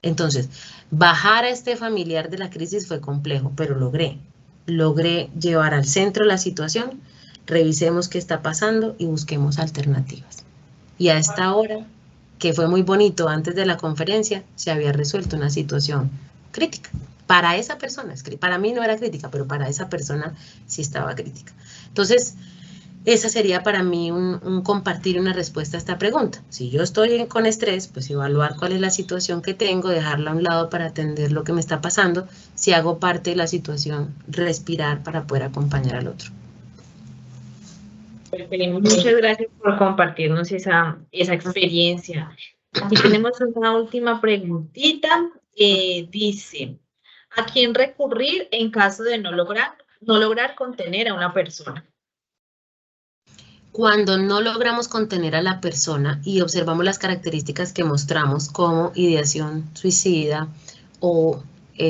Entonces, bajar a este familiar de la crisis fue complejo, pero logré llevar al centro la situación, revisemos qué está pasando y busquemos alternativas. Y a esta hora, que fue muy bonito antes de la conferencia, se había resuelto una situación crítica. Para esa persona, para mí no era crítica, pero para esa persona sí estaba crítica. Entonces, esa sería para mí un compartir una respuesta a esta pregunta. Si yo estoy con estrés, pues evaluar cuál es la situación que tengo, dejarla a un lado para atender lo que me está pasando. Si hago parte de la situación, respirar para poder acompañar al otro. Muchas gracias por compartirnos esa experiencia. Aquí tenemos una última preguntita. Dice, ¿a quién recurrir en caso de no lograr contener a una persona? Cuando no logramos contener a la persona y observamos las características que mostramos como ideación suicida o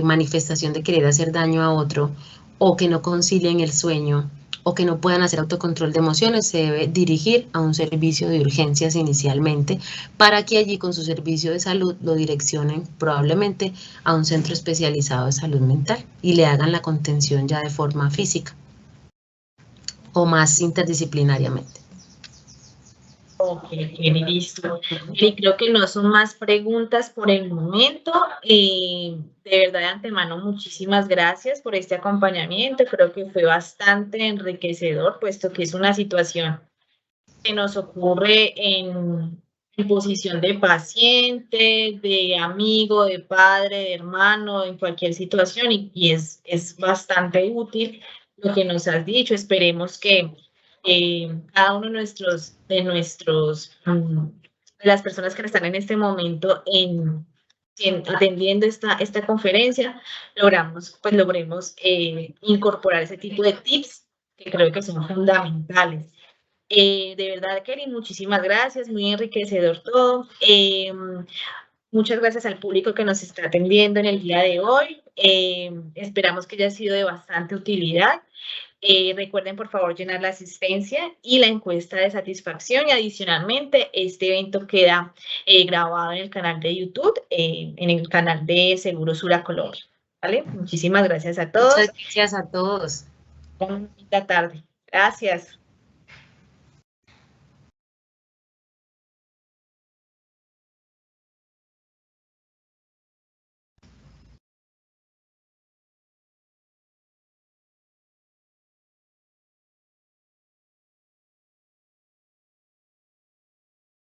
manifestación de querer hacer daño a otro, o que no concilien el sueño, o que no puedan hacer autocontrol de emociones, se debe dirigir a un servicio de urgencias inicialmente para que allí con su servicio de salud lo direccionen probablemente a un centro especializado de salud mental y le hagan la contención ya de forma física o más interdisciplinariamente. Ok, listo. Y creo que no son más preguntas por el momento. De verdad, de antemano, muchísimas gracias por este acompañamiento. Creo que fue bastante enriquecedor, puesto que es una situación que nos ocurre en posición de paciente, de amigo, de padre, de hermano, en cualquier situación, y es bastante útil lo que nos has dicho. Esperemos que cada uno de las personas que están en este momento atendiendo esta conferencia, logremos incorporar ese tipo de tips que creo que son fundamentales. De verdad, Kelly, muchísimas gracias, muy enriquecedor todo. Muchas gracias al público que nos está atendiendo en el día de hoy. Esperamos que haya sido de bastante utilidad. Recuerden, por favor, llenar la asistencia y la encuesta de satisfacción. Y adicionalmente, este evento queda grabado en el canal de YouTube, en el canal de Seguro Sura Colombia. ¿Vale? Muchísimas gracias a todos. Muchas gracias a todos. Bonita tarde. Gracias.